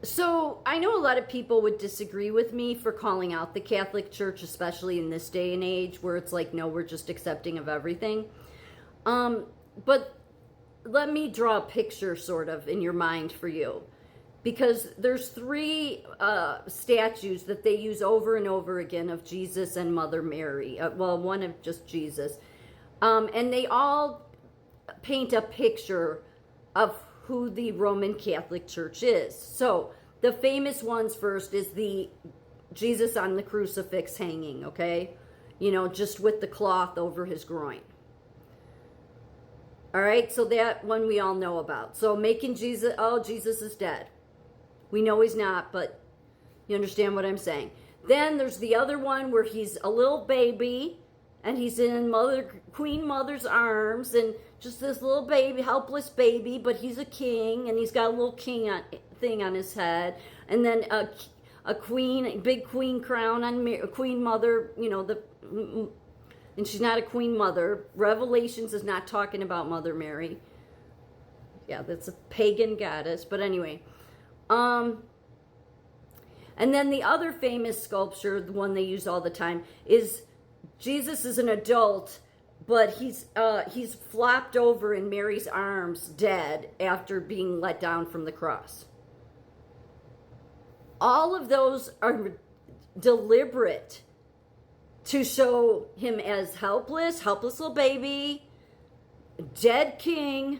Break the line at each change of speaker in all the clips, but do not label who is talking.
So I know a lot of people would disagree with me for calling out the Catholic Church, especially in this day and age where it's like, no, we're just accepting of everything. But let me draw a picture sort of in your mind for you. Because there's three statues that they use over and over again of Jesus and Mother Mary. Well, one of just Jesus. And they all paint a picture of who the Roman Catholic Church is. So the famous ones first is the Jesus on the crucifix hanging, okay? You know, just with the cloth over his groin. All right, so that one we all know about. So making Jesus, oh, Jesus is dead. We know he's not, but you understand what I'm saying. Then there's the other one where he's a little baby and he's in Queen Mother's arms and just this little baby, helpless baby, but he's a king and he's got a little king thing on his head. And then a big queen crown on Queen Mother, you know, and she's not a queen mother. Revelations is not talking about Mother Mary. Yeah, that's a pagan goddess, but anyway. And then the other famous sculpture, the one they use all the time, is Jesus is an adult, but he's flopped over in Mary's arms, dead, after being let down from the cross. All of those are deliberate to show him as helpless little baby, dead king.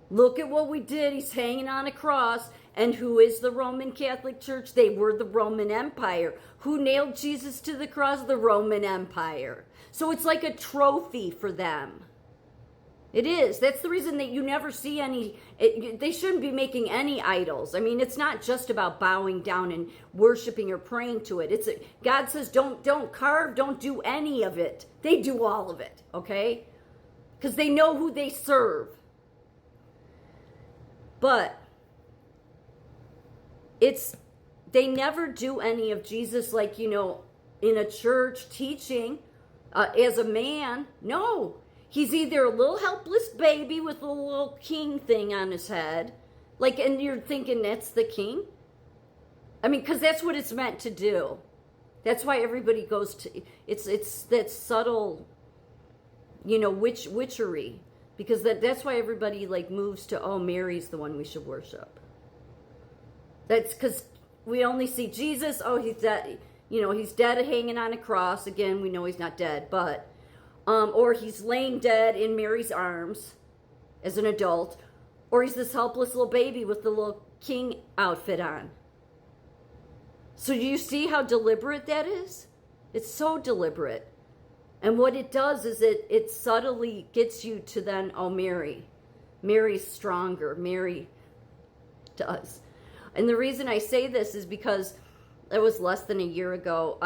Look at what we did. He's hanging on a cross. And who is the Roman Catholic Church? They were the Roman Empire. Who nailed Jesus to the cross? The Roman Empire. So it's like a trophy for them. It is. That's the reason that you never see any, they shouldn't be making any idols. I mean, it's not just about bowing down and worshiping or praying to it. God says don't carve, don't do any of it. They do all of it, okay? Because they know who they serve. But they never do any of Jesus, like, you know, in a church teaching as a man. No, he's either a little helpless baby with a little king thing on his head, like, and you're thinking that's the king. I mean, because that's what it's meant to do. That's why everybody goes to it's that subtle, you know, witchery, because that's why everybody like moves to, oh, Mary's the one we should worship. That's because we only see Jesus. Oh, he's dead. You know, he's dead hanging on a cross. Again, we know he's not dead, but, or he's laying dead in Mary's arms as an adult, or he's this helpless little baby with the little king outfit on. So do you see how deliberate that is? It's so deliberate. And what it does is it subtly gets you to then, oh, Mary's stronger. Mary does. And the reason I say this is because it was less than a year ago.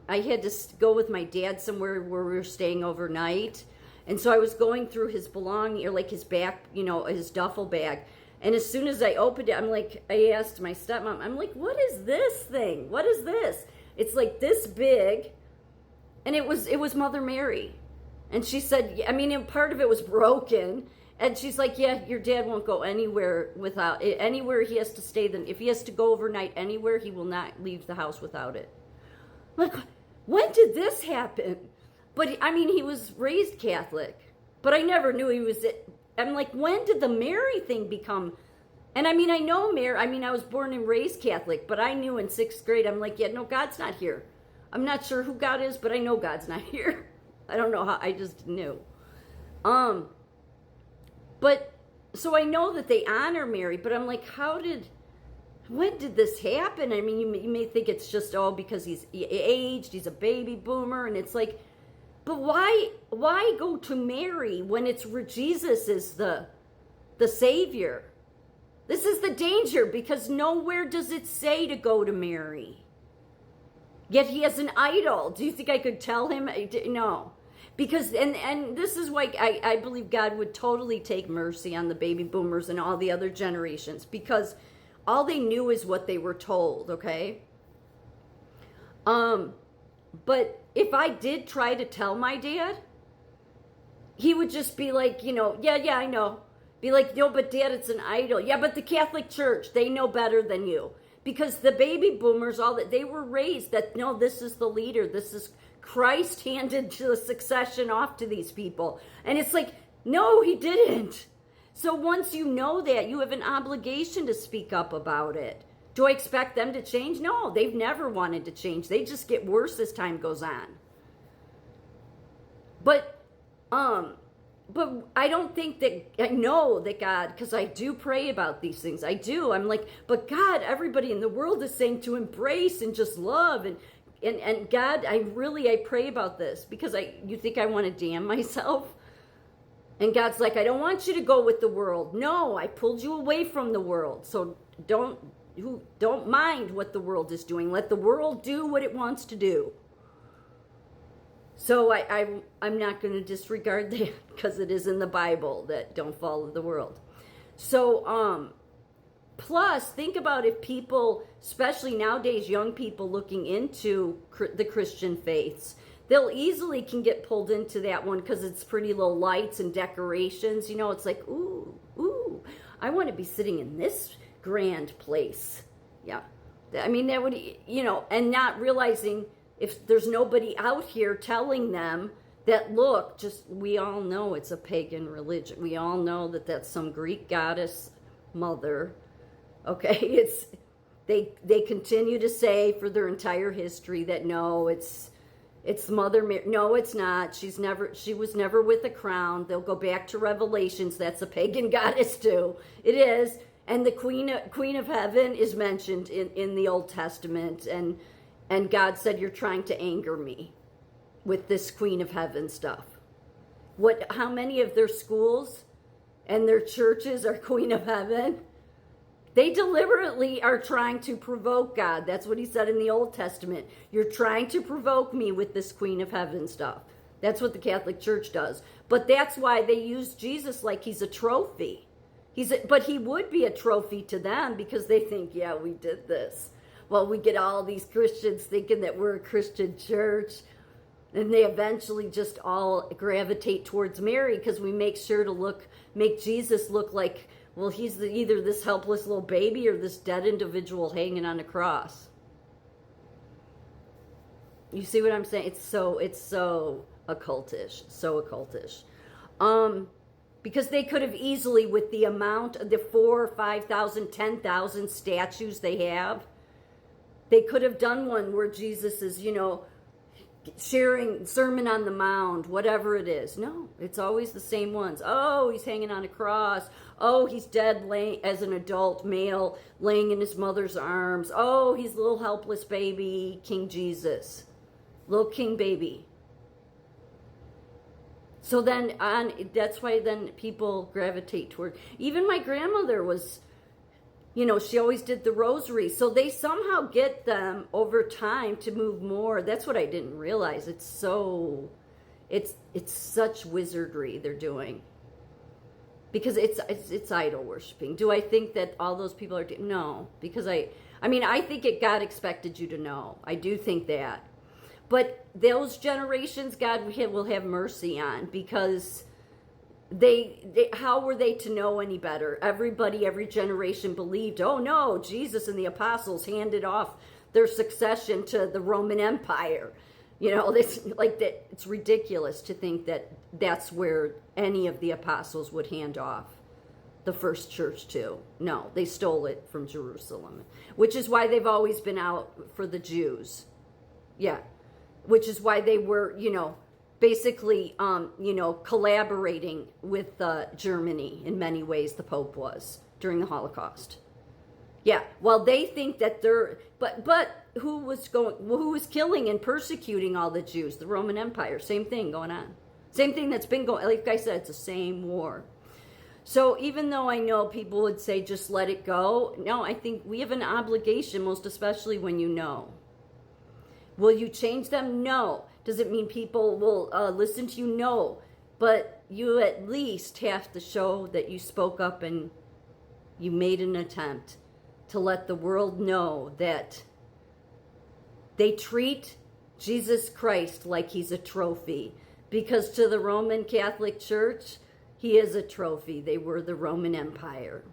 I had to go with my dad somewhere where we were staying overnight. And so I was going through his belongings, or like his back, you know, his duffel bag. And as soon as I opened it, I asked my stepmom, I'm like, what is this thing? What is this? It's like this big. And it was Mother Mary. And she said, I mean, part of it was broken. And she's like, yeah, your dad won't go anywhere without it. Anywhere he has to stay, then if he has to go overnight anywhere, he will not leave the house without it. I'm like, when did this happen? But I mean, he was raised Catholic, but I never knew he was. I'm like, when did the Mary thing become? And I mean, I know Mary. I mean, I was born and raised Catholic, but I knew in 6th grade, I'm like, yeah, no, God's not here. I'm not sure who God is, but I know God's not here. I don't know how. I just knew. But, so I know that they honor Mary, but I'm like, when did this happen? I mean, you may think it's just, because he's aged, he's a baby boomer, and it's like, but why go to Mary when it's where Jesus is the Savior? This is the danger, because nowhere does it say to go to Mary. Yet he has an idol. Do you think I could tell him? No. Because, and this is why I believe God would totally take mercy on the baby boomers and all the other generations, because all they knew is what they were told, okay? But if I did try to tell my dad, he would just be like, yeah, I know. Be like, no, but Dad, it's an idol. Yeah, but the Catholic Church, they know better than you. Because the baby boomers, all that, they were raised that, no, this is the leader. This is Christ handed the succession off to these people. And it's like, no, he didn't. So once you know that, you have an obligation to speak up about it. Do I expect them to change? No, they've never wanted to change. They just get worse as time goes on. But I don't think that, I know that God, because I do pray about these things. I do. I'm like, but God, everybody in the world is saying to embrace and just love. And God, I pray about this because you think I want to damn myself? And God's like, I don't want you to go with the world. No, I pulled you away from the world. So don't mind what the world is doing. Let the world do what it wants to do. So I'm not going to disregard that because it is in the Bible that don't follow the world. So plus think about if people, especially nowadays, young people looking into the Christian faiths, they'll easily can get pulled into that one because it's pretty little lights and decorations. You know, it's like, ooh, I want to be sitting in this grand place. Yeah. I mean, that would, and not realizing if there's nobody out here telling them that, look, we all know it's a pagan religion. We all know that that's some Greek goddess mother. Okay, they continue to say for their entire history that no, it's Mother Mary. No, it's not. She was never with a crown. They'll go back to Revelations. That's a pagan goddess too. It is. And the Queen of Heaven is mentioned in the Old Testament. And God said, you're trying to anger me with this Queen of Heaven stuff. How many of their schools and their churches are Queen of Heaven? They deliberately are trying to provoke God. That's what he said in the Old Testament. You're trying to provoke me with this Queen of Heaven stuff. That's what the Catholic Church does. But that's why they use Jesus like he's a trophy. But he would be a trophy to them because they think, yeah, we did this. Well, we get all these Christians thinking that we're a Christian church. And they eventually just all gravitate towards Mary because we make sure to make Jesus look like, well, he's either this helpless little baby or this dead individual hanging on a cross. You see what I'm saying? It's so occultish, so occultish. Because they could have easily, with the amount of the 4,000, 5,000, 10,000 statues they have, they could have done one where Jesus is, sharing Sermon on the Mount, whatever it is. No, it's always the same ones. Oh, he's hanging on a cross. Oh, he's dead as an adult male laying in his mother's arms. Oh, he's a little helpless baby, King Jesus. Little king baby. So then that's why then people gravitate toward. Even my grandmother was, she always did the rosary. So they somehow get them over time to move more. That's what I didn't realize. It's such wizardry they're doing. Because it's idol worshiping. Do I think that all those people are no, because I think God expected you to know. I do think that. But those generations God will have mercy on because they how were they to know any better? Every generation believed, oh no, Jesus and the apostles handed off their succession to the Roman Empire. It's ridiculous to think that that's where any of the apostles would hand off the first church to. No, they stole it from Jerusalem, which is why they've always been out for the Jews. Yeah, which is why they were, basically, collaborating with Germany in many ways. The Pope was during the Holocaust. Yeah, well, they think that but who was killing and persecuting all the Jews? The Roman Empire. Same thing going on. Same thing that's been going. Like I said, it's the same war. So even though I know people would say just let it go, no, I think we have an obligation, most especially when you know. Will you change them? No. Does it mean people will listen to you? No. But you at least have to show that you spoke up and you made an attempt to let the world know that they treat Jesus Christ like he's a trophy. Because to the Roman Catholic Church, He is a trophy. They were the Roman Empire.